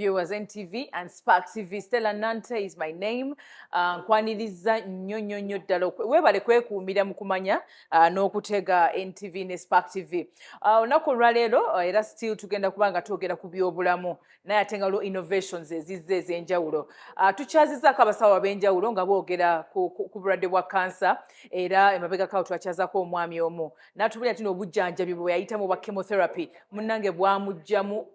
Viewers NTV and Spark TV. Stella Nante is my name. Nkwaniriza nnyo ddala weebale kwekuumira mu kumanya n'okutega NTV ne Spark TV. Olunaku olwaleero era still tugenda kuba nga twogera ku byobulamu naye ate nga lo innovations ezizze ez'enjawulo. Tukyazizaako abasawo ab'enjawulo nga boogera ku bulwadde bwa kansa era emabegako twakyazaako omwami omu n'atubulira ati n'obujjanjabi bwe yayitamu bwa chemotherapy munnange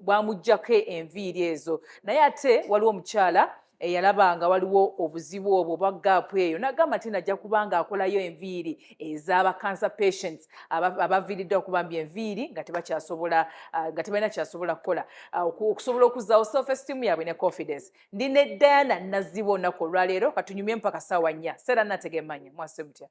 bwamuggyako enviiri ezo. Naye ate waliwo omukyala eyalabanga waliwo obuzibu obwo bwa gaapu eyo n'agamba nti najja kubanga akolayo enviiri ez'aba cancer patients abaviiriddwa okubambya enviiri nga tebalina kyasobola kukola okusobola okuzzaawo self esteem yaabwe ne confidence. Ndi ne Diana Nazibu olunaku olwaleero katunyumye mpaka ssaawa 4. Seera natege mmanya mwase mutya.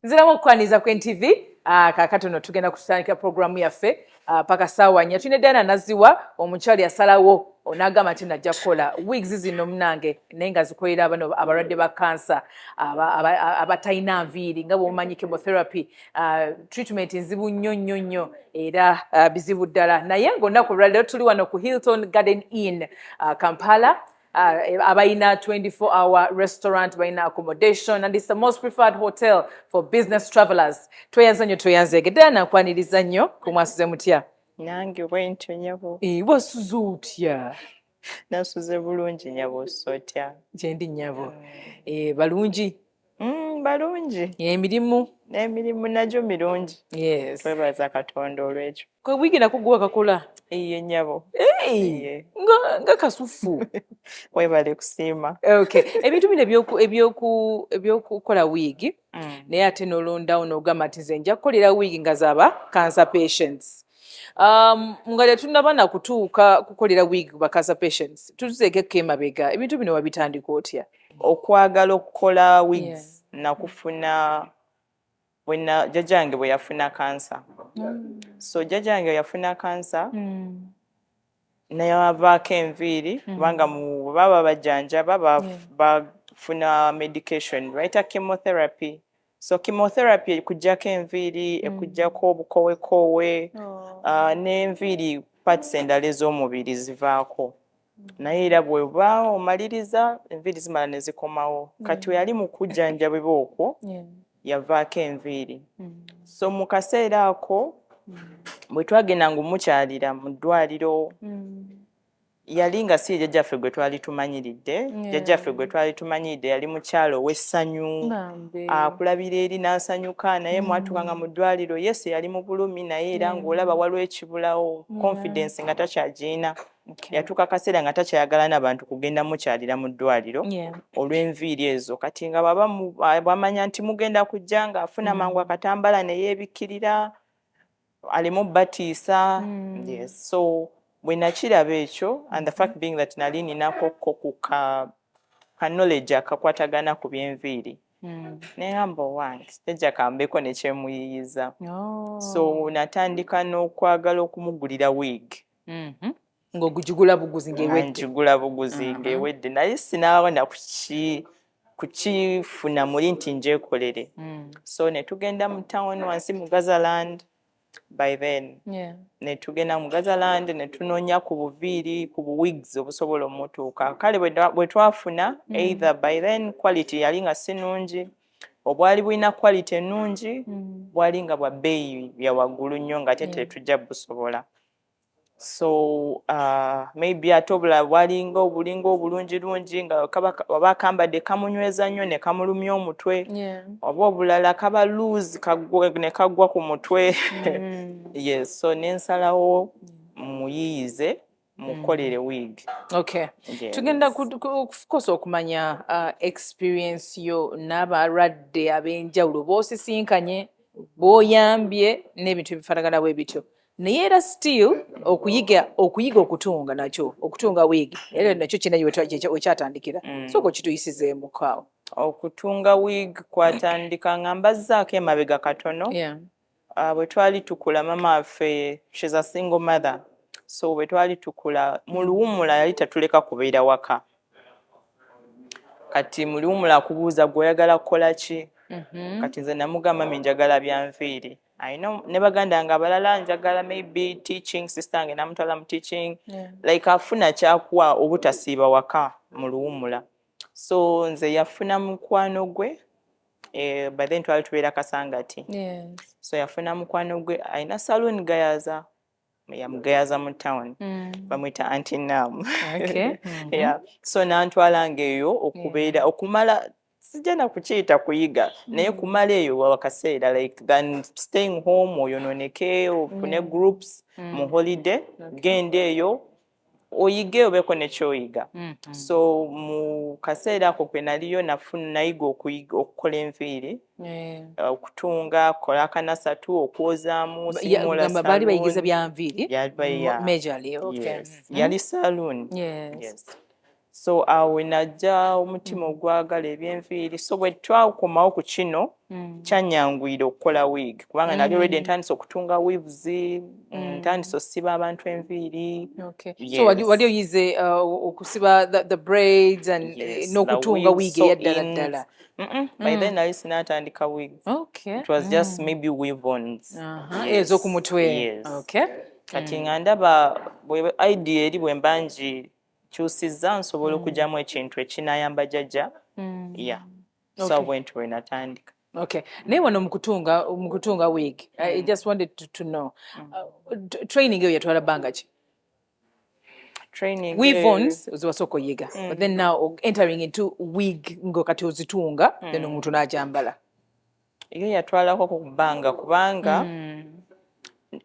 Nziramu okukwaniza ku NTV kakatono tugenda kutandika programu yaffe paka ssaawa 4. Tulina Diana Naziwa omukyali yasalawo onagamba nti najja kukola wigs zino munange naye nga zikolera bano abalwadde ba kansa abatalina nviiri nga bw'omanyi chemotherapy treatment nzibu nnyo era bizibu ddala naye ng'olunaku olwaleero tuli wano ku Hilton Garden Inn Kampala. Abayina 24-hour restaurant, bayina accommodation, and it's the most preferred hotel for business travelers. Tweyanza nnyo tweyanzege. Diana nkwaniriza nnyo kumwasuze mutya? Nange bwentyo nyabo. Wasuze otya? Nasuze bulungi nyabo sotya. Gyendi nyabo. Balungi? Balungi. Emirimu? Emirimu nagyo mirungi. Yes. Twebaza Katonda olw'ekyo. Kwa wigi nakuguwa kakola? Iye nyabo. Nga kasufu. Webale kusiima. Okay. Ebintu bino ebyokukola wigi naye ate n'olondawo n'ogamba nti nze nja kukolera wigi nga zaba cancer patients. Nga tetunnaba na kutuuka kukolera wigi ba cancer patients. Tututeekeko emabega. Ebintu bino wabitandika otya? Okwagala okukola wigs nakufuna when jjajange bwe yafuna kansa. So jjajange yafuna kansa naye avaako enviiri kubanga baba bajjanjaba bafuna medication bayita chemotherapy. So chemotherapy ekuggyako enviiri ekuggyako obukowekowe n'enviiri parts endala ez'omubiri zivaako. Naye era bw'oba omaliriza enviiri zimala ne zikomawo. Kati we yali mu kujjanjabibwa okwo yavaako enviiri. So mu kaseera ako bwe twagendanga omukyalira mu ddwaliro yali nga si jjajjaffe gwe twali tumanyiridde. Jjajjaffe gwe twali tumanyiridde yali mukyalo ow'essanyu akulabira eri n'asanyuka naye mwatukanga mu ddwaliro yesi yali mu bulumi naye era ng'olaba waliwo ekibulawo confidence nga takyagirina. Yatuuka akaseera nga takyayagala n'abantu kugenda mukyalira mu ddwaliro olw'enviiri ezo. Kati nga bwamanya nti mugenda kujja ng'afuna mangu akatambala ne yeebikkirira alemu batiisa. Yes. So bwe nakiraba ekyo and the fact being that nali ninako ku ka knowledge akakwatagana ku by'enviiri negamba wange jjajja kambeko ne kyemuyiyiza. So natandika n'okwagala okumugulira wig. Ng'ogugula buguzi ng'ewedde. Njigula buguzi ng'ewedde naye sinaawona kukifuna muli nti njeekolere. So ne tugenda mu town wansi mu Gazaland. By then ne tugenda mu Gazaland ne tunoonya ku buviiri ku buwigs obusobola omutuuka. Kale bwe twafuna either by then quality yali nga si nnungi obwali bulina quality ennungi bwali nga bwa bbeeyi bya waggulu nnyo nga tetujja busobola. So maybe ate obulala bwalinga obulinga obulungirungi nga oba kambadde kamunyweza nnyo ne kamulumya omutwe oba obulala kaba loose ne kagwa ku mutwe. Yes, so nensalawo muyiyize mukolere wig. Okay. Tugenda kukosa okumanya experience yo n'abalwadde ab'enjawulo b'osisinkanye b'oyambye n'ebintu ebifaanagana bwe bityo. Naye era still okuyiga okutunga nakyo okutunga wig era nakyo kyena wekyatandikira. Sooka okituyisizeemu kaawo. Okutunga wig kwatandika nga mbazzaako emabega katono. Bwe twali tukula mama waffe, she's a single mother. So bwe twali tukula mu luwummula yali tatuleka kubeera waka. kati mu luwummula akubuuza gwe oyagala kukola ki kati nze namugamba mi njagala bya nviiri ne baganda nga abalala njagala maybe teaching sister wange namutwala mu teaching like afuna kyakuwa obutasiiba waka mu luwummula so nze yafuna mukwano gwe by then twali tubeera Kasangati so yafuna mukwano gwe alina saloon gayaza yamugayaza mu town bamwita Auntie Nam yeah so nantwalanga eyo okubeera okumala sijana kukiita kuyiga naye kumala eyo wakaseera like than staying home oyononeke ofune groups mu holiday genda eyo oyige obeko nekyoyiga so mu kaseera ako kwe naliyo nayiga okukola enviiri okutunga kukola akanasatu okwozaamu baali bayigiza bya nviiri majorly yali saloon yes so awe najja omutima ogwagala ebyenviiri so bwe twakomawo ku kino kyanyanguyira okukola wig kubanga nali already ntandise okutunga weaves ntandise osiba abantu enviiri so wali oyize okusiba the braids and n'okutunga wig eyaddala ddala by then nali sinatandika wigs it was just maybe weave-ons ezo ku mutwe kati nga ndaba idea eri bwe mbangi kyusizza nsobola okugyamu ekintu ekinayamba jjajja so bwentu bwe natandika naye wano mu kutunga wig I just wanted to know training eyo yatwala bbanga ki weave-ons ziwasooka oyiga but then now entering into wig nga kati ozitunga then omuntu n'agyambala iyo yatwalako ku bbanga kubanga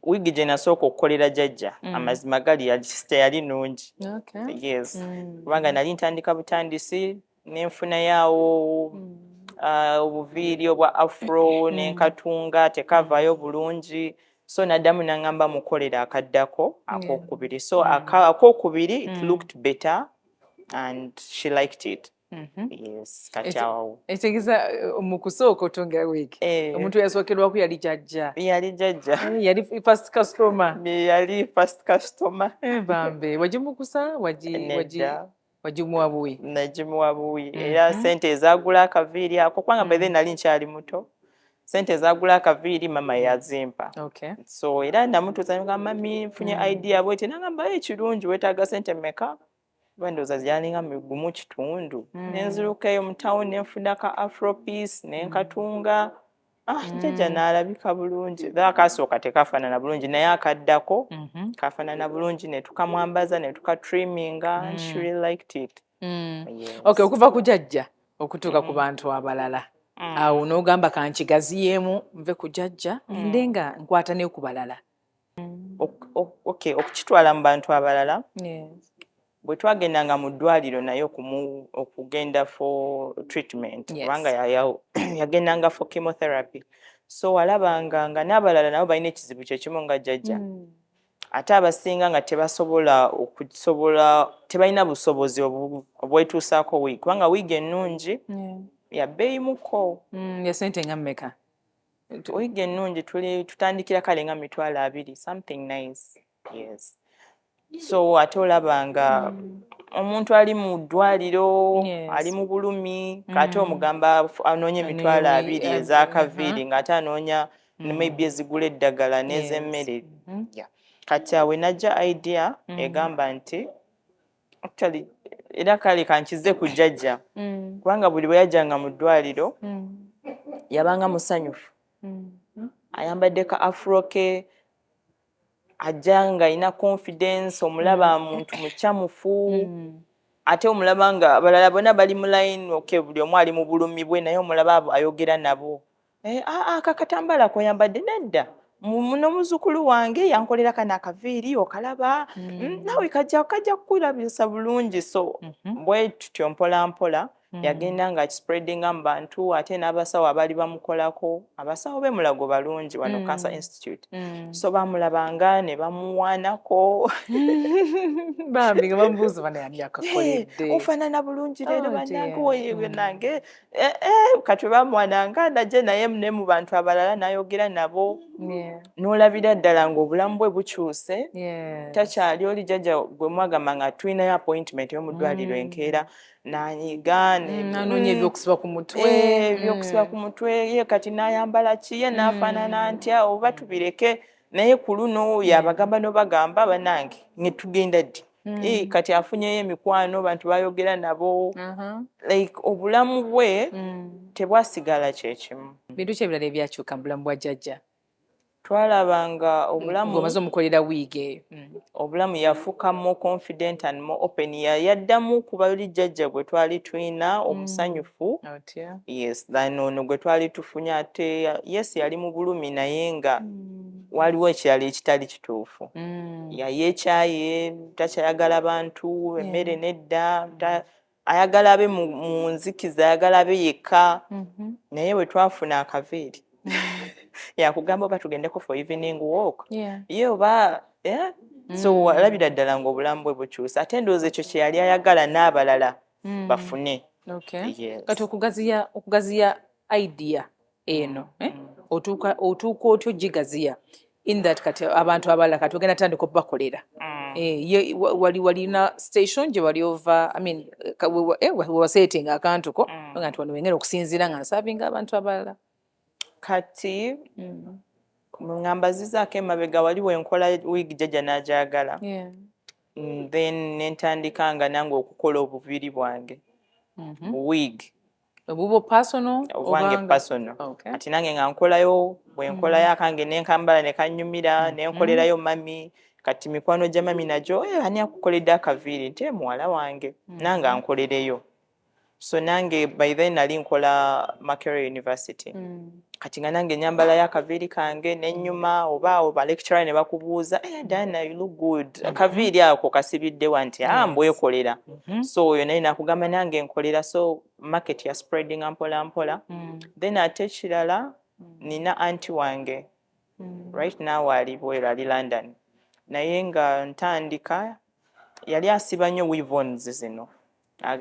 wigi gye nasooka okukolera jjajja amazima gali yali nungi yes kubanga nali ntandika butandisi nenfunayawo obuviiri obwa afro nenkatunga tekavaayo bulungi so naddamu naŋŋamba mukolera akaddako akokubiri so akokubiri it looked better and she liked it yes kati awo ekitegeza mu kusooka otunga wig omuntu yasookerwako yali jjajja yali first customer bambe wagimukusa wagimuwa buwi nagimuwa buwi era sente ezagula akaviiri ako kubanga bethe nali nkyali muto sente ezagula akaviiri mama yazimpa so era namutuuza ngamba mami nfunye idea bwete nangamba ekirungi weetaaga sente mmeka bandoza zyalinga migumu kitundu nenziruka eyo mu town nenfuna ka afropiece nenkatunga jjajja n'alabika bulungi akasooka tekafaanana bulungi naye akaddako kafaanana bulungi ne tukamwambaza ne tukatriminga and she really liked it okuva ku jjajja okutuuka ku bantu abalala awo n'ogamba kankigaziyeemu nve ku jjajja ndenga nkwata ne ku balala okukitwala mu bantu abalala bwe twagendanga mu ddwaliro naye okugenda for treatment kubanga yagendanga for chemotherapy so walabanga nga n'abalala nabo balina ekizibu kyekimu nga jjajja ate abasinga nga tebalina busobozi obwetuusaako wiigi kubanga wiigi ennungi yabbeeyi muko ya sente nga mmeka wiigi ennungi tutandikira kale nga $20 something nice yes so ate olabanga omuntu ali mu ddwaliro ali mu bulumi kati omugamba anoonya $20 ez'akaviiri ng'ate anoonya maybe ezigula eddagala n'ez'emmere kati awe najja idea egamba nti actually era kale kankize ku jjajja kubanga buli bwe yajjanga mu ddwaliro yabanga musanyufu ayambadde ka afro ke ajanga alina confidence omulaba muntu mukyamufu ate omulaba nga abalala bonna bali mu line buli omu ali mu bulumi bwe naye omulaba ayogera nabo kakatambala koyambadde nedda muno muzukulu wange yankolera kana akaviiri okalaba nawe kajja kukulabisa bulungi so bwe tutyo mpola mpola yagenda nga spreadinga mu bantu ate n'abasawo abaali bamukolako abasawo be mulago balungi wano Cancer Institute so bamulabanga ne bamuwaanako bambi nga bamubuuza bana yani akakoledde ofaanana bulungi leero bannange nange kati bamuwaananga najje naye ne mu bantu abalala n'ayogera nabo n'olabira ddala ng'obulamu bwe bukyuse takyali oli jjajja gwe mwagamba nga tulinayo appointment y'omu ddwaliro enkeera n'anyiga nanoonya ebyokusiba ku mutwe ebyokusiba ku mutwe ye kati n'ayambala ki ye n'afaanana ntya oba tubireke naye ku luno yabagamba n'obagamba banange tugenda ddi kati afunyeyo emikwano bantu bayogera nabo like obulamu bwe tebwasigala kyekimu. Bintu ki ebirala ebyakyuka mu bulamu bwa jjajja? Twalabanga obulamu omaze omukolera wiigi obulamu yafuuka more confident and more open yaddamu ku bali jjajja gwe twali tulina omusanyufu yes than ono gwe twali tufunye ate yes yali mu bulumi naye nga waliwo ekirala ekitali kituufu yeekyaye takyayagala bantu emmere nedda ayagala abe mu nzikiza ayagala abe yekka naye bwe twafuna akaveeri yakugamba oba tugendeko for evening walk ye oba so walabira ddala ng'obulamu bwe bukyusa ate ndowooza ekyo kye yali ayagala n'abalala bafune. Kati okugaziya idea eno otuuka otyo gigaziya in that kati abantu abalala kati ogenda tandika okubakolera walina station gye wali ova wewasetinga akantu ko nga nti wano wengera okusinziira nga nsabinga abantu abalala kati ngamba zizaako emabega waliwo enkola wiigi jjajja n'agyagala then nentandika nga nange okukola obuviiri bwange wiigi obubwo personal obwange personal kati nange nga nkolayo bwe nkolayo akange nenkambala ne kannyumira nenkolerayo mami kati mikwano gya mami nagyo ani akukoledde akaviiri nti muwala wange nange ankolereyo so nange by then nali nkola Makerere University kati nga nange nyambalayo akaviiri kange nennyuma oba lecturer ne bakubuuza Diana you look good akaviiri ako kasibiddewa nti mbwekolera so oyo naye nakugamba nange nkolera so market ya spreading mpola mpola then ate ekirala nina anti wange right now ali bwera ali London naye nga ntandika yali asiba nnyo weave-ons zino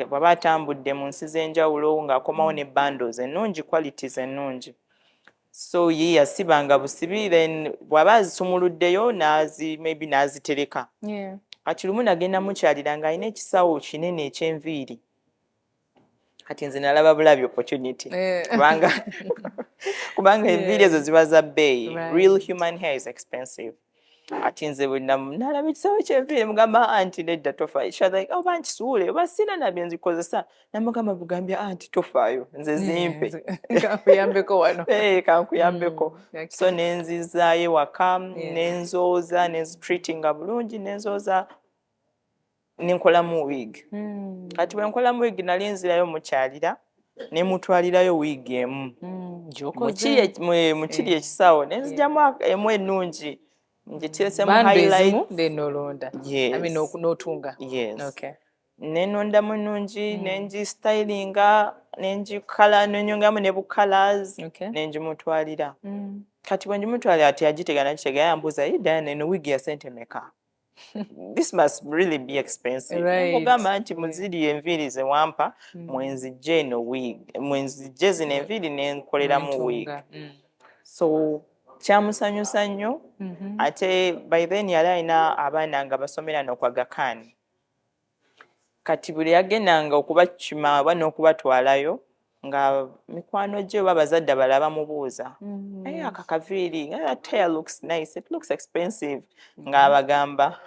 bw'aba atambudde mu nsi z'enjawulo ng'akomawo ne bundles ennungi qualities ennungi so ye yasibanga busibi then bw'aba azisumuluddeyo maybe n'azitereka kati lumu nagenda mukyalira ng'alina ekisawo kinene eky'enviiri kati nze nalaba bulabi opportunity kubanga enviiri ezo ziba za bbeeyi real human hair is expensive ati nze bwe nalaba ekisawo ky'enviiri mugamba anti nedda tofaayo like oba nkisuule oba sina nabye nzikozesa namugamba bugambya anti tofaayo nze zimpe kankuyambeko wano kankuyambeko so nenzizaayo waka nenzooza nenzitreatinga bulungi nenzooza nenkolamu wiigi kati bwe nkolamu wiigi nali nzirayo mukyalira nemutwalirayo wiigi emu mukiri ekisawo nenzigyamu emu ennungi ngikiresemu highlight n'otunga nenondamu ennungi nengistylinga nengikala nenyongamu ne bucolors nengimutwalira kati bwe ngimutwalira ati agitega nakitegera yambuuza Diana eno wiigi ya sente meka this must really be expensive mugamba nti muziri enviiri ze wampa mwenzijje eno wiigi mwenzijje zino enviiri nenkoleramu wiigi so kyamusanyusa nnyo ate by then yali alina abaana nga basomera n'okwaga Khan kati buli yagendanga okubakima oba n'okubatwalayo nga mikwano gye oba abazadde abala bamubuuza aka kaviiri that hair looks nice it looks expensive ng'abagamba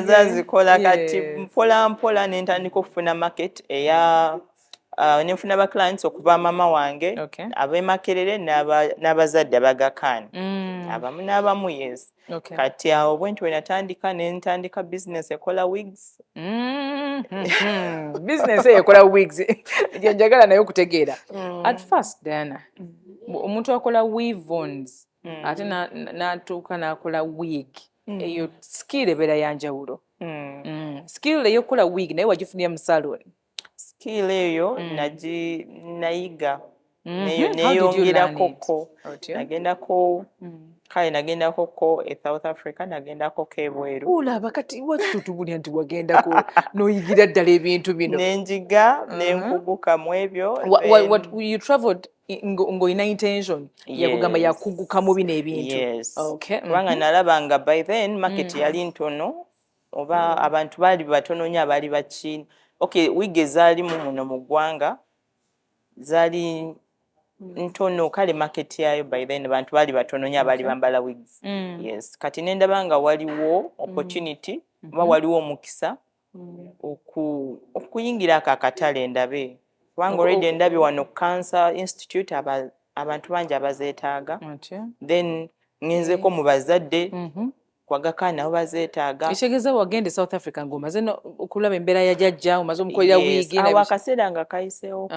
nzazikola kati mpola mpola nentandika okufuna market eya nenfuna ba clients okuva mama wange ab'e Makerere n'abazadde abaga Khan abamu n'abamu yes kati awo bwe nti we natandika nentandika business ekola wigs business ekola wigs njagala naye okutegeera at first Diana omuntu akola weave-ons ate n'atuuka n'akola wig eyo skill ebeera yanjawulo skill eyokukola wig naye wagifunira mu salon skill eyo nayiga neyongerako nagendako kale nagendako e South Africa nagendako ebweru olaba kati watutubulya nti wagendako n'oyigira ddala ebintu bino nenjiga nenkuguka mu ebyo you traveled ng'olina intention yakugamba yakuguka mu bino ebintu kubanga nalaba nga by then market yali ntono oba abantu baali batono nnyo abaali bakiina okay wig ezaalimu muno mu ggwanga zaali ntono kale market yayo by then abantu baali batono nnyo abaali bambala wigs yes kati nendaba nga waliwo opportunity oba waliwo omukisa okuyingira ako akatale ndabe kubanga already endabye wano Cancer Institute abantu bangi abazeetaaga then ngenzeko mu bazadde kwagaka nabo bazeetaaga ekitegeeza wagende South Africa ng'omaze okulaba embeera ya jjajja omaze omukolera wiigi awo akaseera nga kayiseewo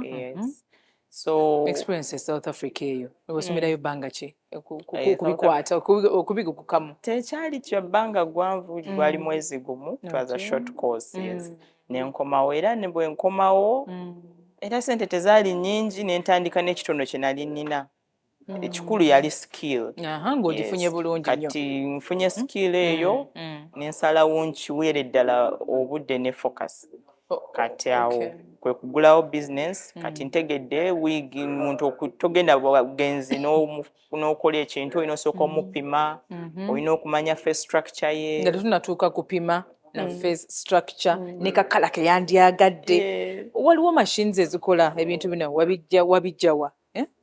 yes so experience e South Africa eyo osomerayo bbanga ki kubikwata okubigukukamu tekyali kya bbanga gwanvu gwali mwezi gumu it was a short course yes nenkomawo era ne bwe nkomawo era sente tezaali nnyingi nentandika n'ekitono kye nali nnina ekikulu yali skill ng'ogifunye bulungi nnyo kati nfunye skill eyo nensalawo nkiweere ddala obudde ne focus kati awo kwe kugulawo business kati ntegedde wig muntu togenda bugenzi n'okola ekintu olina osooka omupima olina okumanya face structure ye nga tetunatuuka kupima na face structure ne kakala ke yandyagadde waliwo machines ezikola ebintu bino wabijjawa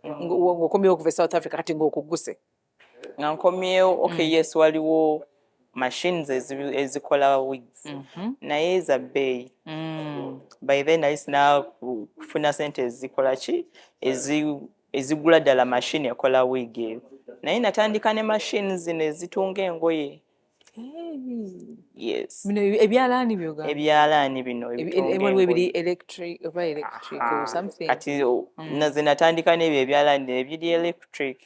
ng'okomyewo okuva e South Africa kati ng'okuguse nga nkomyewo okay yes waliwo machines ezikola wigs naye za bbeeyi by then nali sinakufuna sente ezikola ki ezigula ddala machine ekola wig eyo naye natandika ne machines zino ezitunga engoye yes bino ebyalaani byoga ebyalaani bino waliwo ebiri electric or something kati naze natandika n'ebyo ebyalaani ebiri electric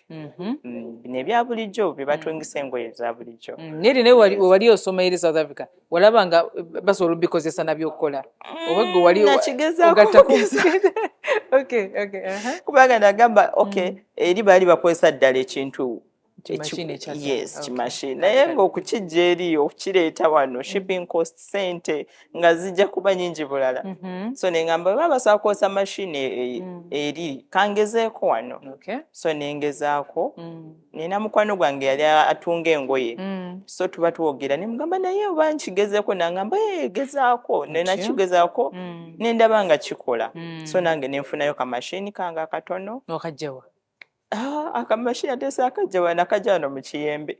bino ebya bulijjo bye batungisa engoye eza bulijjo naye naye wali osoma eri South Africa walaba nga basobola obikozesa nabyo okukola oba gwe wali nakigezaako kubanga nagamba okay eri baali bakozesa ddala ekintu kimashini naye ng'okukijja eri okukireeta wano shipping cost sente nga zijja kuba nyingi bulala so nengamba baba basobola kukozesa mashini eri kangezeeko wano so nengezaako nina mukwano gwange yali atunga engoye so tuba tuwogera nemugamba naye oba nkigezeeko nangamba gezaako nenakigezaako nendaba nga kikola so nange nenfunayo kamashini kange akatono okajjawa akamashini ate saakajja nakajja wano mu Kiyembe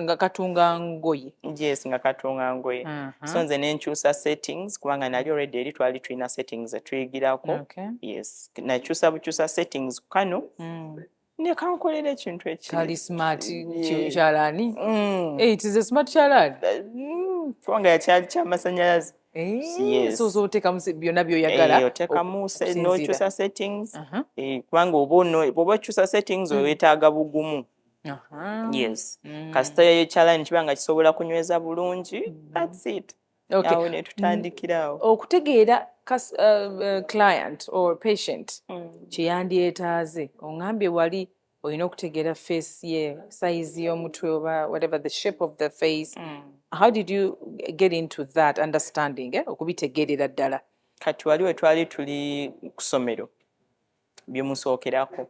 nga katunga ngoye yes nga katunga ngoye so nze nenkyusa settings kubanga nali already eri twali tulina settings etuyigirako yes nakyusa bukyusa settings kano ne kankolera ekintu kali smart kyalaani it is a smart kyalaani kubanga yakyali ky'amasannyalaze so otekamu byonna byoyagala otekamu nokyusa settings kubanga oba okyusa settings oyetaaga bugumu yes kasita yekyalaani kibanga kisobola kunyweza bulungi that's it awo netutandikirawo okutegeera client or patient kyeyandyetaaze oŋambye wali olina okutegeera face ye size y'omutwe oba whatever the shape of the face how did you get into that understanding okubitegeerera ddala kati wali we twali tuli ku ssomero byemusookerako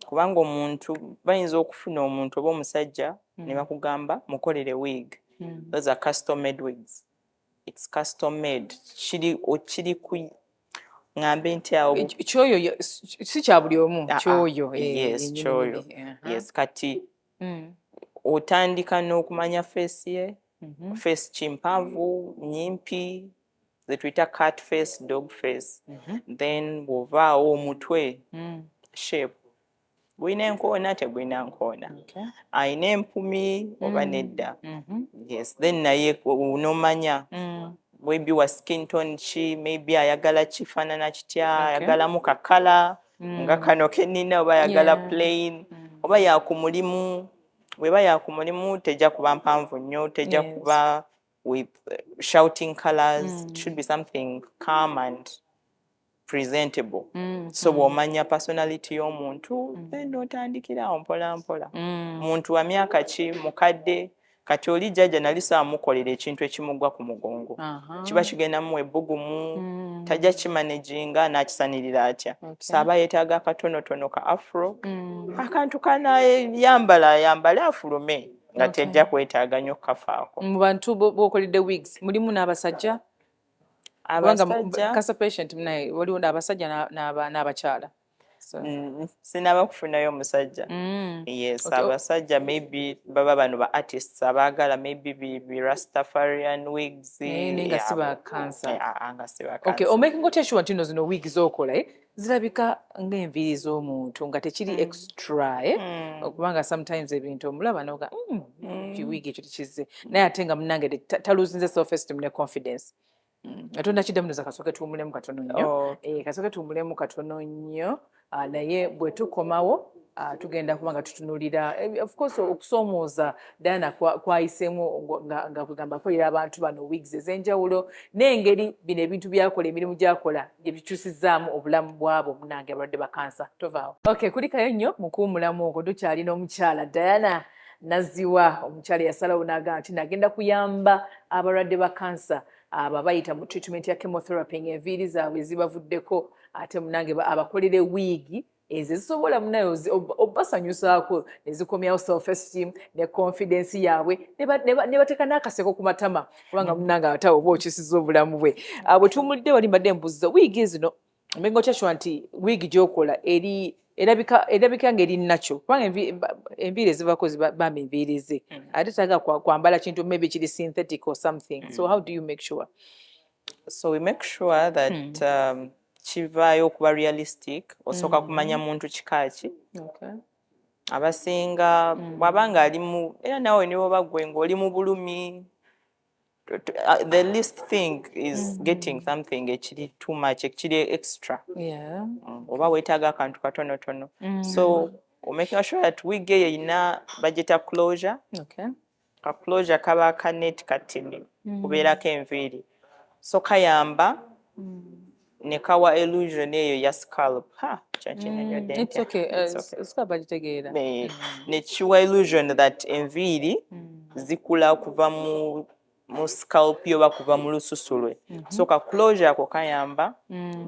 kubanga omuntu bayinza okufuna omuntu oba omusajja ne bakugamba mukolere wig those are custom made wigs it's custom made kiri ku ngambe nti awo kyoyo si kya buli omu kyoyo yes kyoyo yes kati otandika n'okumanya face ye face kimpanvu nyimpi zetuyita cat face dog face then bw'ovaawo omutwe shape gulina enkoona tegulina nkoona ayina empumi oba nedda yes then naye onomanya maybe wa skin tone ki maybe ayagala kifaanana kitya ayagalamu kakala nga kano kenina oba ayagala plain oba yakumulimu weba yakumulimu tejja kuba mpanvu nnyo tejja kuba with shouting colors it should be something calm and presentable so bw'omanya personality y'omuntu then otandikirawo mpola mpola muntu wa myaka ki mukadde kati oli jjajja nali saamukolera ekintu ekimugwa ku mugongo kiba kigendamu ebbugumu tajja kimanaginga n'akisanirira atya saaba yeetaaga akatonotono ka afro akantu kanayambale afulume nga tejja kwetaaga nnyo kafaako. Mu bantu b'okoledde wigs mulimu n'abasajja? Abasajja Cancer patient naye waliwo abasajja n'abakyala. Sinaba kufunayo omusajja. Yes, abasajja maybe baba bano ba artists abaagala maybe bi Rastafarian wigs. Nga si ba cancer. Nga si ba Okay, cancer. omaking sure nti zino wigs z'okola zirabika ng'enviiri z'omuntu nga tekiri extra okubanga sometimes ebintu omulaba noga kiwigi ekyo tekizze naye ate nga munnange taluzinze self esteem ne confidence. Katonda kiddamunoza kasooke tuwumulemu katono nnyo. Kasooke tuwumulemu katono nnyo naye bwe tukomawo tugenda kuba nga tutunuulira of course okusoomooza Diana kwayiseemu nga kugamba akolera abantu bano wigs ez'enjawulo n'engeri bino ebintu byakola emirimu gyakola gye bikyusizaamu obulamu bwabo munange abalwadde ba kansa. Tovaawo. Okay, kulikayo nnyo mu kuwumulamu okwo tukyalina omukyala Diana Naziwa, omukyala yasalawo n'agamba nti nagenda kuyamba abalwadde ba kansa aba bayita mu treatment ya chemotherapy ng'enviiri zaabwe zibavuddeko ate munange abakolere wiigi ezo zisobola munaye obasanyusaako ne zikomyawo self esteem ne confidence yaabwe ne bateeka n'akaseko ku matama kubanga munange ate oba okisiza obulamu bwe. Bwe tuwumulidde wali mbadde mbuziza wiigi zino mbengo kyashwa nti wiigi gy'okola erabika ng'eri nakyo kubanga enviiri ezivako bamba enviiri ze ate taga kwambala kintu maybe kiri synthetic or something. So how do you make sure? So we make sure that kivaayo okuba realistic osooka kumanya muntu kika ki. Abasinga bw'abanga ali mu era nawe ne bwoba ggwe ng'oli mu bulumi the least thing is getting something ekiri too much ekiri extra. Oba weetaaga akantu katonotono. So making sure that wig eyo erina bageta closure. Ka closure kaba akanet katini kubeerako enviiri. So kayamba ne kawa illusion eyo ya scalp. It's okay. Scalp agitegeera. Ne kiwa illusion that enviiri zikula kuva mu scalp yo bakuva mu lususu lwe. So ka closure ako kayamba.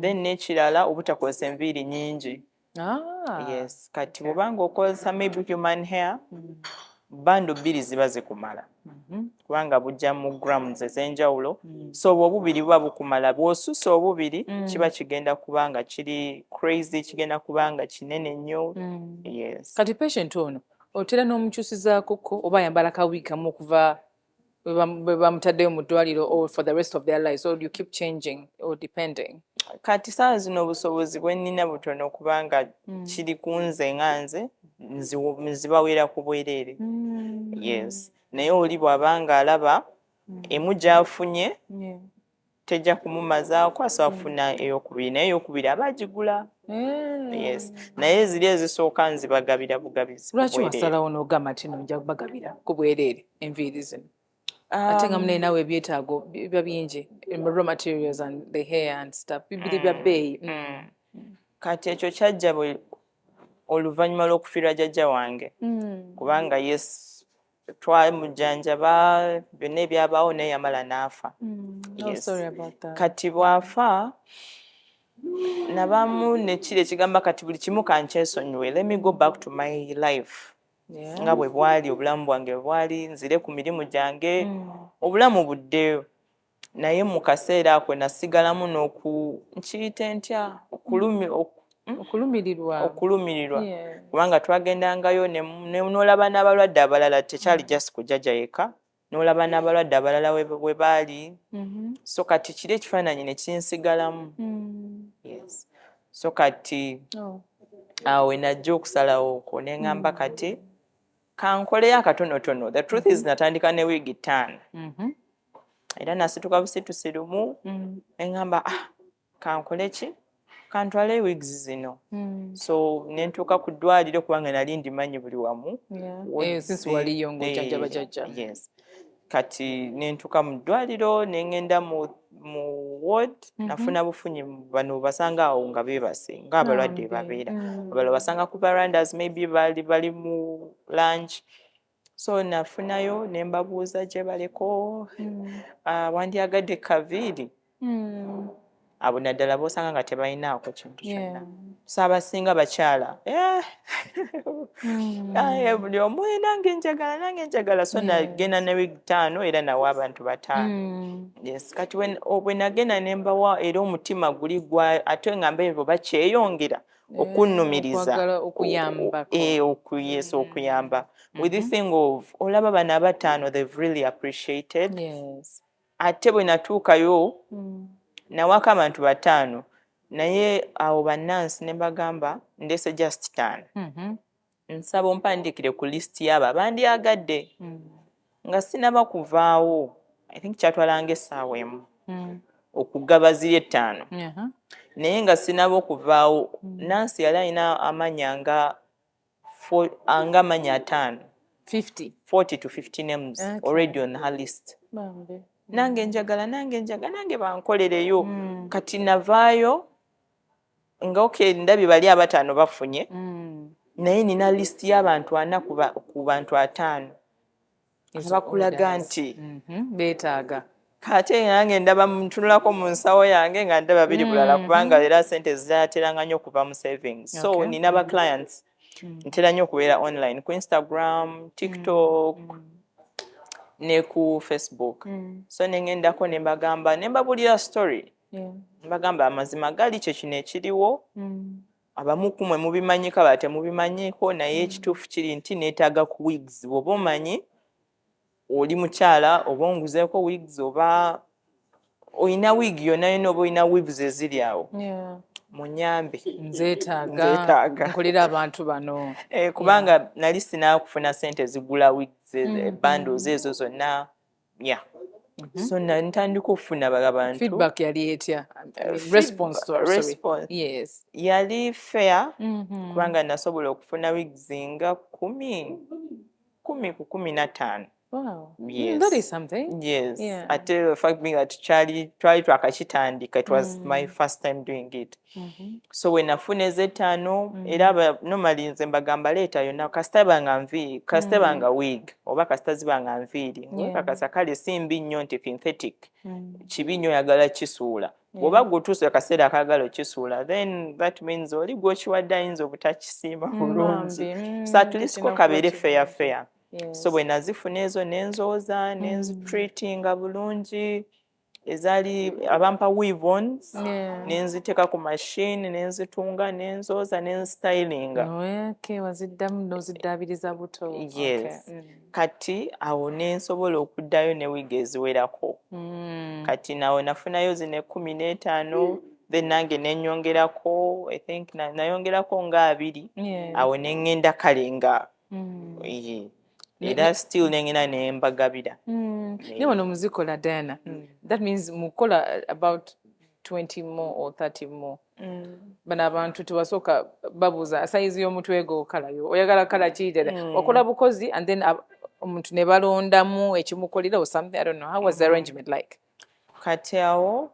Then n'ekirala obutakozesa enviiri nnyingi. Yes, kati bw'obanga okozesa maybe human hair bando 2 ziba zikumala kubanga bujja mu grams ez'enjawulo. So obubiri buba bukumala bw'osusa obubiri kiba kigenda kubanga kiri crazy kigenda kubanga kinene nnyo. Yes. Kati patient ono otera n'omukyusizaako ko oba ayambala kawigi kamu okuva bwe bamutaddeyo mu ddwaliro or for the rest of their lives or you keep changing or depending? Kati saa zino obusobozi bwe nnina butono kubanga kiri kunze nga nze nzibawera ku bwereere. Yes. Naye oli bw'abanga alaba emu gy'afunye tejja kumumazaako asobola kufuna ey'okubiri naye ey'okubiri aba agigula. Yes. Naye ziri ezisooka nzibagabira bugabizi. Lwaki wasalawo n'ogamba nti nojja kubagabira ku bwereere enviiri zino? Ate nga munaye nawe ebyetaago biba bingi, raw materials and the hair and stuff bibiri bya bbeeyi. Kati ekyo kyajja oluvannyuma lw'okufiirwa jjajja wange kubanga yes twamujjanjaba byonna ebyabaawo naye yamala n'afa. Kati bw'afa nabamu nekiri ekigamba kati buli kimu kankyesonyiwe, let me go back to my life. Nga bwe bwali obulamu bwange bwe bwali nzire ku mirimu gyange obulamu buddeyo. Naye mu kaseera ako nasigalamu nkiyite ntya okulumirirwa kubanga twagendangayo n'olaba n'abalwadde abalala tekyali just kujjajja yekka n'olaba n'abalwadde abalala we baali. So kati kiri ekifaananyi ne kinsigalamu. Yes. So kati awe najja okusalawo okwo ne ŋŋamba kati kankoleyo akatonotono. The truth is natandika ne wiigi 5 era nasituka busitusi lumu ne ŋŋamba kankole ki kantwale wigs zino. So ne ntuuka ku ddwaliro kubanga nali ndimanyi buli wamu. Since waliyo ng'ojjanjaba jjajja. Yes. Kati ne ntuuka mu ddwaliro ne ŋŋenda mu ward nafuna bufunyi bano basanga awo nga beebase ng'abalwadde babeera. Abalala basanga ku verandas maybe bali mu lunch. So nafunayo ne mbabuuza gye baleko wandyagadde kaviiri. abo naddala b'osanga nga tebalinaako kintu kyonna. So abasinga bakyala buli omu nange njagala so nagenda ne wiigi 5 era nawa abantu 5. Yes, kati bwe nagenda ne mbawa era omutima guli gwa ate nga mbe bo bakyeyongera okunnumiriza okuyamba with the thing of olaba bano abataano they've really appreciated. Ate bwe natuukayo nawako abantu 5 naye awo bannansi ne bagamba ndese just 5. Nsaba ompandikire ku list y'abo bandyagadde nga sinaba kuvaawo. I think kyatwalanga essaawa emu okugaba ziri 5 naye nga sinaba okuvaawo. Nansi yali alina amanya nga amanya 5 40 to 50 names already on her list. Nange njagala nange bankolereyo. Kati navaayo nga okay ndabye bali abataano bafunye naye nina list y'abantu 4 ku bantu 5 abakulaga nti beetaaga. Kate nange ndaba ntunulako mu nsawo yange nga ndaba biri bulala kubanga era sente zirateranga nnyo okuva mu savings. So nina ba clients ntera nnyo okubeera online ku Instagram, TikTok ne ku Facebook. So nengendako ne mbagamba ne mbabulira story. Mbagamba amazima gali kye kino ekiriwo. Abamu kumwe mubimanyika bate mubimanyiko naye ekituufu kiri nti neetaaga ku wigs. Bw'oba omanyi oli mukyala oba onguzeeko wigs oba oyina wig yonna oba oyina weaves eziri awo munyambe nzeetaaga nkolera abantu bano kubanga nali sinakufuna sente zigula wigs bundles ezo zonna so ntandika okufuna abantu feedback yali etya response yes yali fair kubanga nasobola okufuna wigs nga 10 ku 15. Wow. Yes. That is something. Yes. I tell you the fact being that Charlie tried to akachitandika. It was my first time doing it. So when afune zetano, era normally nze mbagamba leta yonna kasitaba nga nvi, kasitaba nga wig, oba kasitaziba nga nviri. Ngoka kasakale simbi nnyo nti synthetic. Kibi nnyo yagala kisuula. Bw'oba gwotuusa akaseera akagala kisuula, then that means oli gwokiwadde ayinza obutakisimba bulungi. So at least ko kabeere fair. So bwe nazifuna ezo nenzooza nenzitreatinga bulungi ezali abampa weave-ons nenziteeka ku machine nenzitunga nenzooza nenstylinga waziddamu n'oziddaabiriza buto. Yes. Kati awo nensobola okuddayo ne wiigi eziwerako kati nawo nafunayo zine 15 then nange nenyongerako I think nayongerako nga 2 awo nengenda kale nga era still nengina nembagabira ne wano muzikola Diana that means mukola about 20 more or 30 more bano abantu tewasooka babuuza size y'omutwe gwo kalayo oyagala kala kiidere wakola bukozi and then omuntu ne balondamu ekimukolera or something I don't know how was the arrangement like kati awo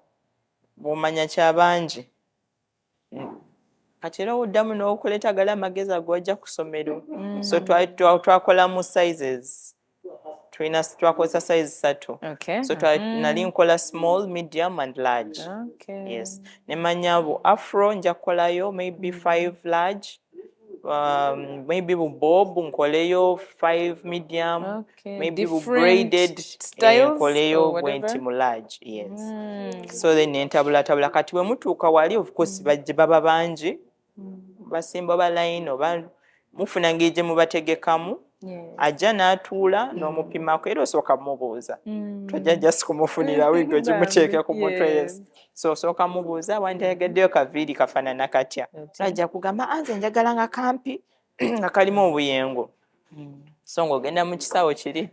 bw'omanya kyabangi kati era oddamu n'okuleetagala amagezi ag'ojja ku ssomero so twakola mu sizes twakozesa size 3 so nali nkola small medium and large yes nemanya bu afro nja kukolayo maybe 5 large maybe bu bob nkoleyo 5 medium maybe bu braided styles nkoleyo 20 mu large yes so then entabula kati bwe mutuuka wali of course bajje baba bangi basimba ba line oba mufuna ngije mubategekamu ajja n'atuula n'omupimako era osooka mubuuza tojja just kumufunira wigo gimuteeke ku mutwe yes so osooka mubuuza wandiyagaddeyo kaviiri kafaanana katya ajja kugamba anze njagala nga kampi nga kalimu obuyengo so ng'ogenda mu kisawo kiri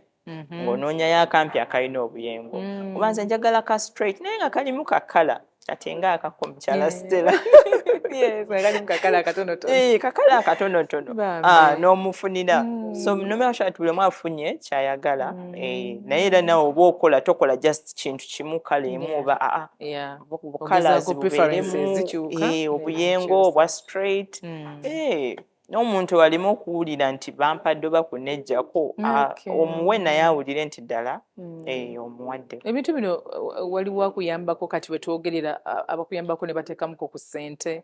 ng'onoonyayo akampi akalina obuyengo oba nze njagala ka straight naye nga kalimu kakala kati nga akako mukyala Stella kakala akatonotono n'omufunira so nomera tulemu afunye kyayagala naye era nawe oba okola tokola just kintu kimu kala emu oba bukala bubeeremu obuyengo obwa straight n'omuntu alimu okuwulira nti bampadde oba kunejjako omuwe naye awulire nti ddala omuwadde. Ebintu bino waliwo akuyambako kati bwe twogerera abakuyambako ne bateekamuko ku ssente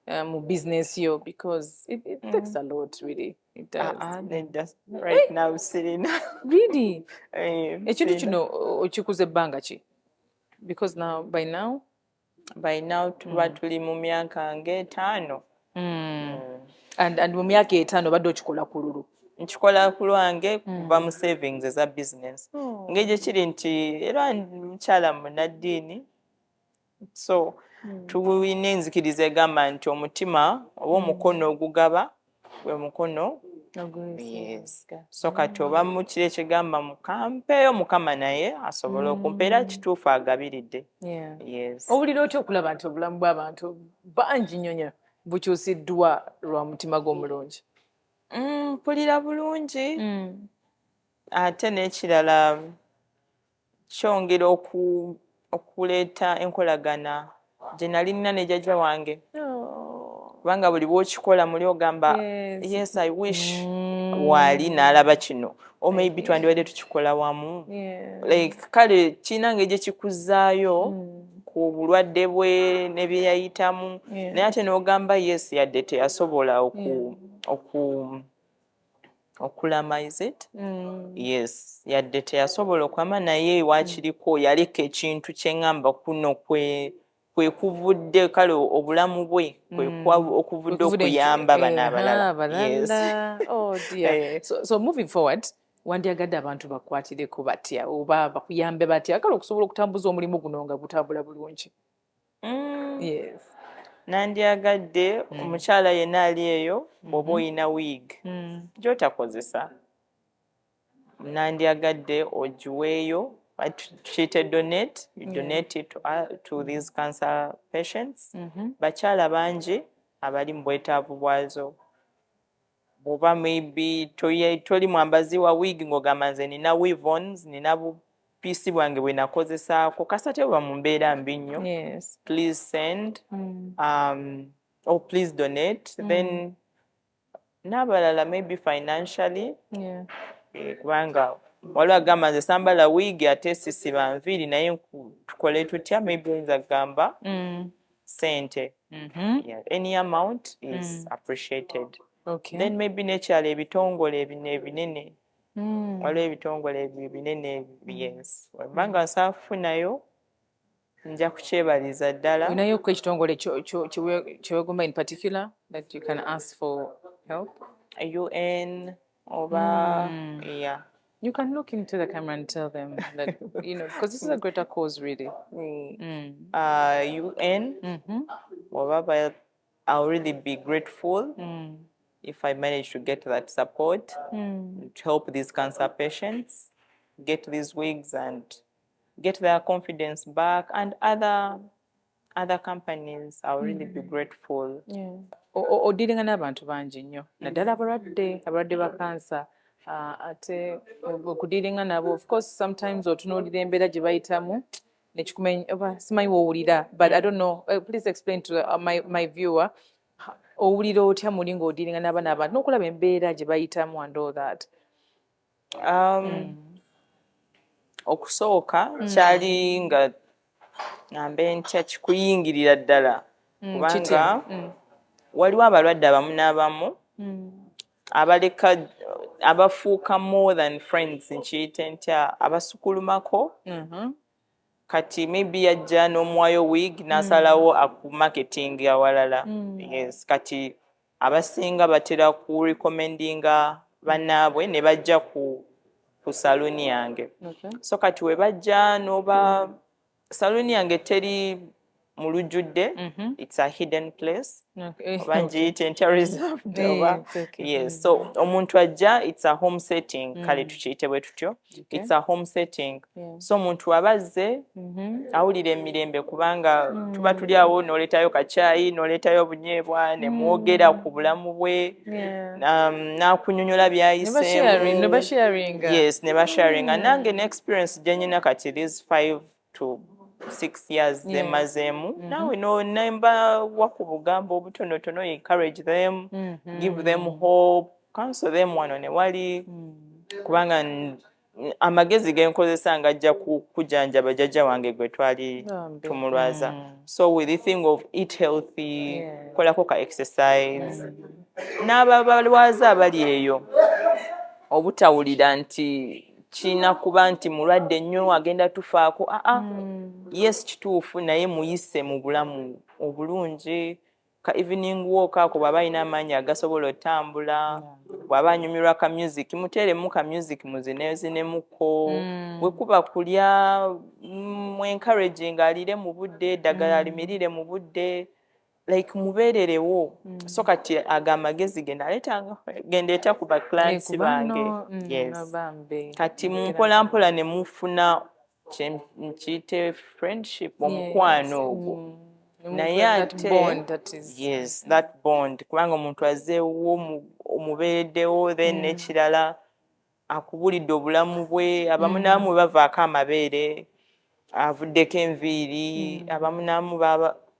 mu business yo because it takes a lot really. It does. Right now sirina. Really? Ekintu kino okikuze ebbanga ki? Because by now tuba tuli mu myaka ng'etaano. And mu myaka etaano badde okikola kululu? Nkikola ku lwange kuva mu savings eza business. Ng'egye kiri nti era mukyala munnaddiini so tulina enzikiriza egamba nti omutima oba omukono ogugaba gwe mukono so kati oba mu kiri ekigamba mukampeeyo Mukama naye asobola okumpeera kituufu agabiridde. Owulira otya okulaba nti obulamu bw'abantu bangi nnyo bukyusiddwa lwa mutima gw'omulungi? Mpulira bulungi ate n'ekirala kyongera okuleeta enkolagana gye nali nina ne jjajja wange kubanga buli bw'okikola muli ogamba yes I wish waali n'alaba kino or maybe twandibadde tukikola wamu like kale kirina ng'egye kikuzaayo ku bulwadde bwe ne bye yayitamu naye ate n'ogamba yes yadde teyasobola okulamize it yes yadde teyasobola okwama naye waakiriko yaleka ekintu kye ŋŋamba kuno kwe kuvudde kale obulamu bwe okuvudde okuyamba bano abalala. Oh dear. So moving forward wandyagadde abantu bakwatireko batya oba bakuyambe batya kale okusobola okutambuza omulimu guno nga gutambula bulungi? Yes. Nandyagadde omukyala yenna ali eyo bw'oba oyina wig gy'otakozesa nandyagadde ogiweeyo tukiyite donate, you donate it to these cancer patients. Bakyala bangi abali mu bwetaavu bwazo bw'oba maybe toli mwambazi wa wig ng'ogamba nze nina weave-ons nina bupiisi bwange bwe nakozesaako kasate bwe mu mbeera mbi nnyo please send or please donate then n'abalala maybe financially kubanga waliwo agamba nze sambala wig ate sisiba nviiri naye tukole tutya maybe oyinza kugamba sente any amount is appreciated. Then maybe n'ekyala ebitongole ebinene waliwo ebitongole ebinene yes webanga nsafunayo nja kukyebaliza ddala. Olinayo ekitongole kyewegomba in particular that you can ask for help? UN oba You can look into the camera and tell them that, because this is a greater cause, really. UN, I'll really be grateful if I manage to get that support to help these cancer patients get these wigs and get their confidence back, and other companies. I'll really be grateful. Odiringa n'abantu bangi nnyo naddala abalwadde ba cancer. Ate okudiringa nabo of course sometimes otunuulira embeera gye bayitamu nekikumenya oba simanyi woowulira but I don't know, please explain to my viewer owulira otya muli ng'odiringa n'abaana abantu n'okulaba embeera gye bayitamu and all that. Okusooka kyali nga ngambe ntya kikuyingirira ddala kubanga waliwo abalwadde abamu n'abamu abaleka abafuuka more than friends nkiyite ntya abasukulumako kati maybe yajja n'omuwayo wig n'asalawo akumarketing awalala yes kati abasinga batera ku recommendinga bannaabwe ne bajja ku saluni yange so kati we bajja n'oba saluni yange teri mu lujjudde it's a hidden place oba ngiyite ntya reserved oba yes so omuntu ajja it's a home setting kale tukiyite bwe tutyo it's a home setting so omuntu abazze awulira emirembe kubanga tuba tuli awo n'oleetayo kacaayi n'oleetayo obunyeebwa ne mwogera ku bulamu bwe n'akunyonyola by'ayiseemu yes ne basharinga nange ne experience gye nyina kati it is 5 to 6 years zemazeemu naawe nemba wakubugambo obutonotono encourage them give them hope counsel them wano ne wali kubanga amagezi genkozesa ngajja kujanjaba jjajja wange gwe twali tumulwaza so with the thing of eat healthy kolako ka exercise n'ababalwaza abali eyo obutawulira nti kina kuba nti mulwadde nnyo agenda tufaako yes kituufu naye muyise mu bulamu obulungi ka evening walk ako bw'aba alina amaanyi agasobola otambula bw'aba anyumirwa ka music muteeremu ka music muzinezinemuko bwe kuba kulya mu encouraging alire mu budde eddagala alimirire mu budde like mubeererewo so kati aga amagezi gendeeta ku ba clients bange yes kati mumpolampola ne mufuna nkiyite friendship omukwano ogwo naye ate yes that bond kubanga omuntu azeewo omubeereddewo then n'ekirala akubulidde obulamu bwe abamu naamu bavaako amabeere avuddeko enviiri abamu naamu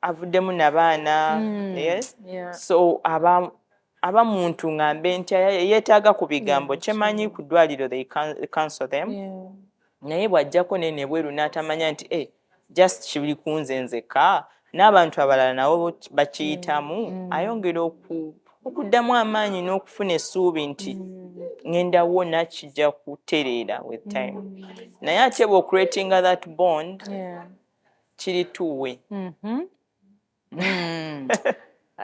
avuddemu n'abaana yes so aba muntu ngambe nti yeetaaga ku bigambo kyemanyi ku ddwaliro they counsel them naye bw'ajjako nene bweru n'atamanya nti just kiri kunze nzeka n'abantu abalala nabo bakiyitamu ayongera okuddamu amaanyi n'okufuna essuubi nti ngenda wona kijja kutereera with time naye ate bw'ocreatinga that bond kiri two-way.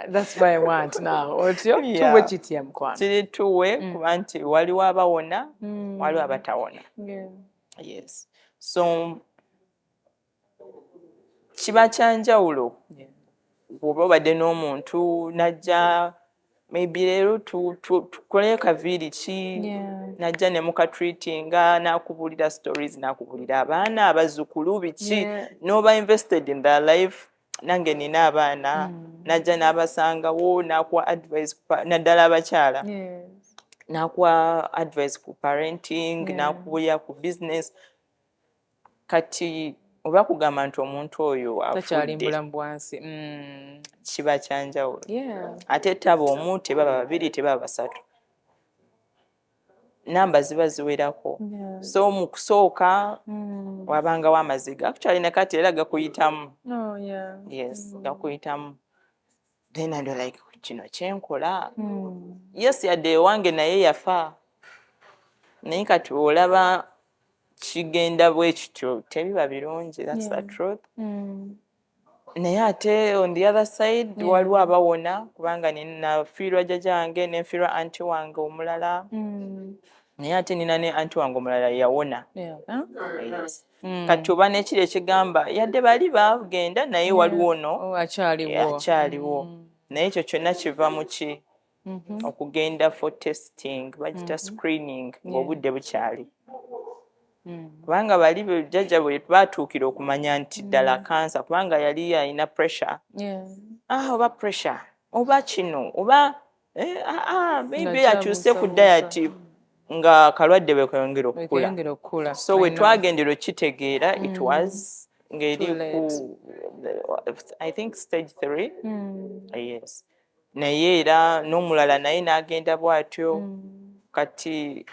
That's what I want now. Otyo tuwe kitya mkwano. Kiri two-way kuba nti waliwo abawona waliwo abatawona. Yes. So kiba kyanjawulo bw'oba obadde n'omuntu najja maybe leero tukoleyo kaviiri ki najja ne mukatreatinga n'akubulira stories n'akubulira abaana abazzukulu biki n'oba invested in their life nange nina abaana najja n'abasangawo n'akuwa advice naddala abakyala n'akuwa advice ku parenting n'akubulira ku business kati oba kugamba nti omuntu oyo afudde bwansi kiba kyanjawulo ate taba omu tebaba babiri tebaba basatu namba ziba ziwerako so mu kusooka wabangawo amaziga actually ne kati era gakuyitamu yes gakuyitamu then I do like kino kyenkola yes yadde wange naye yafa naye kati olaba kigenda bwe kityo tebiba birungi that's the truth naye ate on the other side waliwo abawona kubanga ninafiirwa jjajja wange nenfiirwa anti wange omulala naye ate nina ne anti wange omulala yawona kati oba n'ekiri ekigamba yadde bali bagenda naye waliwo no akyaliwo naye ekyo kyonna kiva mu ki okugenda for testing bagita screening ng'obudde bukyali kubanga bali jjajja bwe baatuukira okumanya nti ddala kansa kubanga yali alina pressure oba pressure oba kino oba maybe akyuse ku diet nga kalwadde bwe kayongera okukula so we twagendera okitegeera it was ng'eri ku I think stage 3 yes naye era n'omulala naye n'agenda bw'atyo kati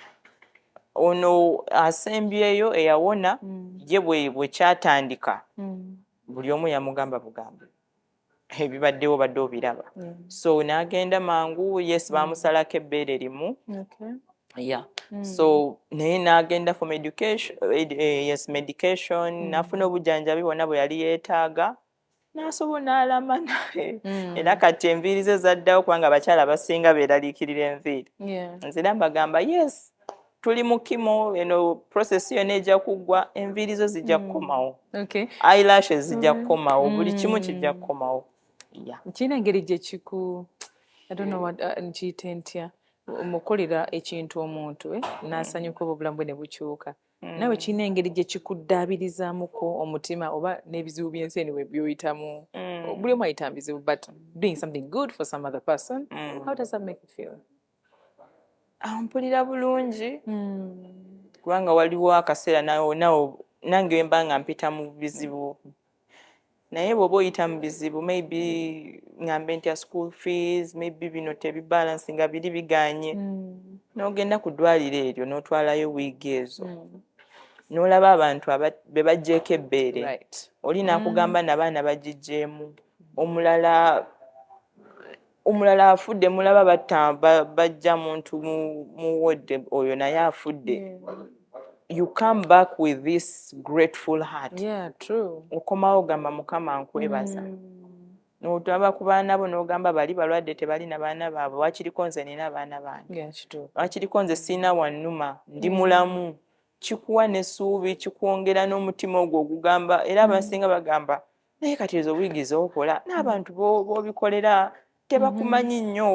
ono asembyeyo eyawona ye bwe kyatandika buli omu yamugamba bugambo ebibaddewo badde obiraba so n'agenda mangu yes baamusalako ebbeere limu so naye n'agenda for medication n'afuna obujjanjabi bwonna bwe yali yeetaaga n'asobola n'alama naye era kati enviiri ze zaddawo kubanga abakyala abasinga beeraliikirira enviiri nzira mbagamba yes tuli mu kimo eno process yonna ejja kuggwa enviiri zo zijja kukomawo eyelashes zijja kukomawo buli kimu kijja kukomawo kirina engeri gye nkiyite ntya mukolera ekintu omuntu n'asanyuka oba obulamu bwe ne bukyuka nawe kirina engeri gye kikuddaabirizamuko omutima oba n'ebizibu by'ensi eni bwe byoyitamu buli omu ayita bizibu but doing something good for some other person how does that make you feel? Mpulira bulungi kubanga waliwo akaseera nawe nange mba nga mpita mu bizibu naye bw'oba oyita mu bizibu maybe ngambe nti school fees maybe bino tebibalance nga biri biganye n'ogenda ku ddwaliro eryo n'otwalayo wiigi ezo n'olaba abantu be baggyeko ebbeere oli n'akugamba n'abaana bagijjeemu omulala afudde mulaba bajja muntu mu wodde oyo naye afudde you come back with this grateful heart okomawo ogamba mukama nkwebaza n'otwaba ku baana bo n'ogamba bali balwadde tebalina baana baabwe wakiriko nze nina abaana bange wakiriko nze siina wannuma ndi mulamu kikuwa n'essuubi kikwongera n'omutima ogwo ogugamba era abasinga bagamba naye kati ezo wiigi z'okola n'abantu b'obikolera tebakumanyi nnyo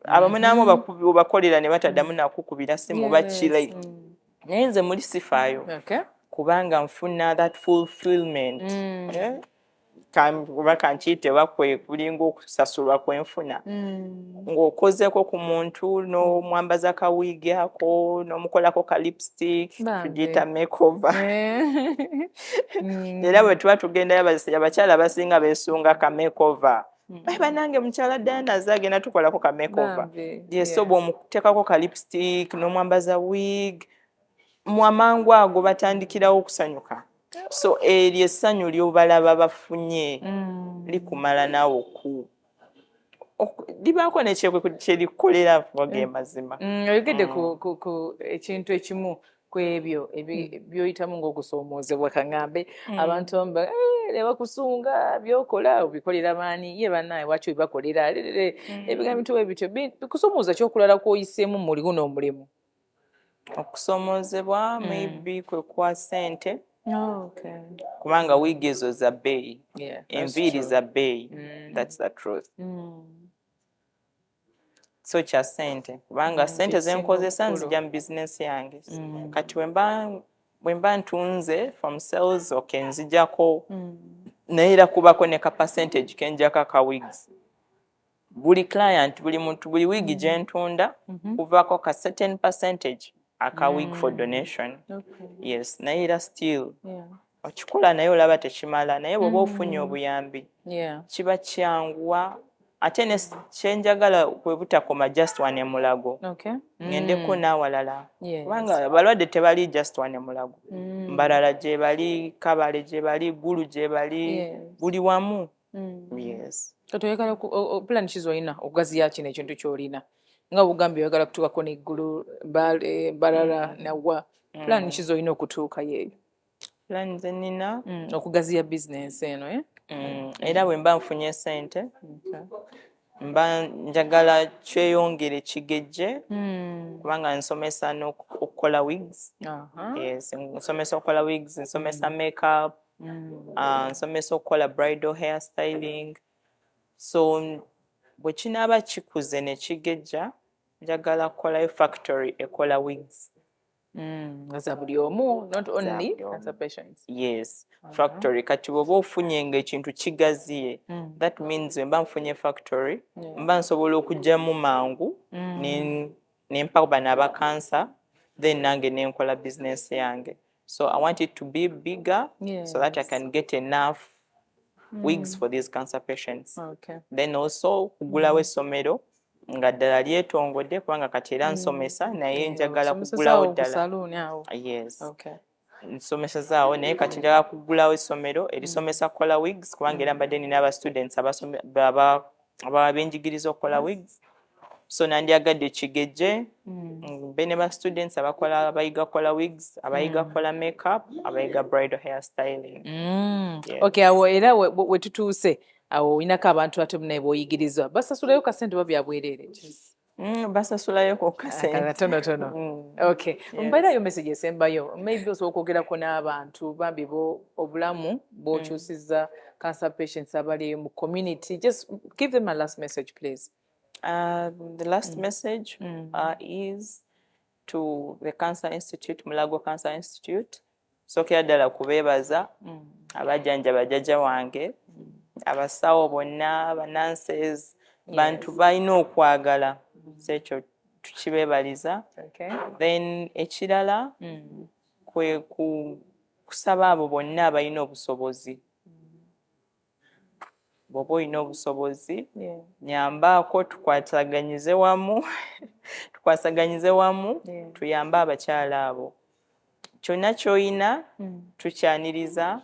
abamu n'amu obakolera ne bataddamu nakukubira simu bakire naye nze muli sifaayo kubanga nfuna that fulfillment oba kankiyitebwa kulinga okusasulwa kwenfuna ng'okozeko ku muntu n'omwambaza akawiigi ako n'omukolako ka lipstick tugiyita makeover era bwe tuba tugendayo abakyala abasinga beesunga ka makeover banange mukyala Diana agenda tukolako ka makeover so bw'omuteekako ka lipstick n'omwambaza wig mwamangu ago batandikirawo okusanyuka so eryo essanyu ly'obalaba bafunye likumala naawe libaako nekyerikukolera wage mazima oyogedde ku ekintu ekimu ku ebyo byoyitamu ng'okusoomoozebwa kaŋŋambe abantu amu nebakusunga byokola obikolera baani ye bannaye waki obibakolera ebigambo bintu ebityo bikusomooza kyokulala kwoyiseemu muli guno omulimu okusoomoozebwa maybe kwe kwa ssente kubanga wiigi ezo za bbeeyi enviiri za bbeeyi that's the truth so kya ssente kubanga ssente zenkozesa nzija mu bizinesi yange kati bwe mba ntunze from sales nzijako naye era kubako ne ka percentage kenjako aka wigs buli client buli muntu buli wiigi gye ntunda kuvaako ka certain percentage aka wig for donation yes naye era still okikola naye olaba tekimala naye bw'oba ofunye obuyambi kiba kyanguwa ate ne kyenjagala kwe butakoma just one e Mulago ngendeko n'awalala kubanga abalwadde tebali just one e Mulago Mbarara gye bali Kabale gye bali Gulu gye bali buli wamu yes kati oyagala plan kizoyina okugaziya kino ekintu ky'olina nga bugambi oyagala kutuukako n'eggulu Mbarara nawa plan kizoyina okutuuka yeeyo plan ze nina okugaziya business eno era bwe mba nfunye ssente mba njagala kyeyongere kigejje kubanga nsomesa n'okukola wigs yes nsomesa okukola wigs nsomesa makeup nsomesa okukola bridal hair styling so bwe kinaaba kikuze ne kigejja njagala kukolayo factory ekola wigs za buli omu not only as a patient yes factory kati bw'oba ofunye nga ekintu kigaziye that means mba nfunye factory mba nsobola okugyamu mangu nempa bano aba cancer then nange nenkola business yange so I want it to be bigger so that I can get enough wigs for these cancer patients then also kugulawo essomero nga ddala lyetongodde kubanga kati era nsomesa naye njagala kugulawo ddala yes nsomesezaawo naye kati njagala kugulawo essomero erisomesa kukola wigs kubanga era mbadde nina aba students abenjigiriza okukola wigs so nandyagadde kigejje mbe ne ba students abayiga kukola wigs abayiga kukola makeup abayiga bridal hair styling okay awo era we tutuuse awo olinako abantu ate naye b'oyigirizwa basasulayo kasente oba byabwereere basasulayo katonotono okay mbairayo message esembayo maybe osobola okwogerako n'abantu bambi obulamu bw'okyusizza cancer patients abali mu community just give them a last message please. The last message is to the Cancer Institute, Mulago Cancer Institute. Sokera ddala kubeebaza abajjanjaba jjajja wange abasawo bonna abananses bantu balina okwagala sekyo tukibeebaliza then ekirala kwe kusaba abo bonna abalina obusobozi bw'oba olina obusobozi nyambaako tukwasaganyize wamu tuyambe abakyala abo kyonna ky'olina tukyaniriza.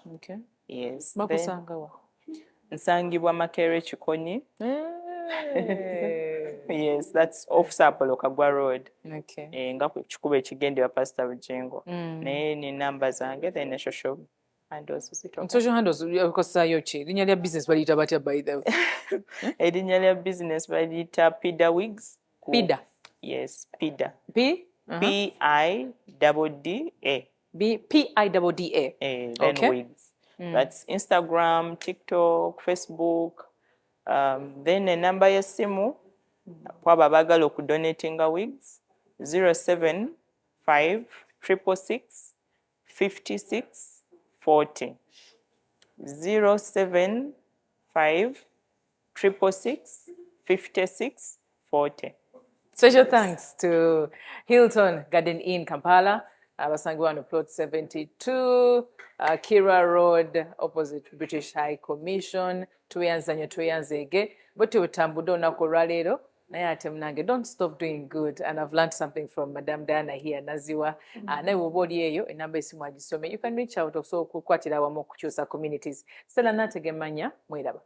Yes. Bakusangawa? Nsangibwa Makerere Kikoni. Yes, that's off Sapolo Kagwa Road. Nga ku kikubo ekigendera Pastor Bujengo. Naye ni namba zange then social handles zitoka. Social handles ukosayo ki? Linnya lya business baliyita batya by the way? Linnya lya business baliyita Pida Wigs. Pida? Yes, Pida. P-I-D-D-A. P-I-D-D-A. Then Wigs. That's Instagram, TikTok, Facebook. Then enamba y'essimu kwabo abaagala okudonatinga wigs 075 666 56 40 075 666 56 40. Special thanks to Hilton Garden Inn Kampala, basangibwa on plot 72, Kira Road, opposite British High Commission. Tuyanzege but utambudde olunaku olwaleero naye ate munange don't stop doing good, and I've learned something from Madam Diana here Naziwa. Naye bw'oba oli eyo enamba esimu agisome, you can reach out okusobola okukwatira awamu okukyusa communities. Stella Natege Manya, mweraba.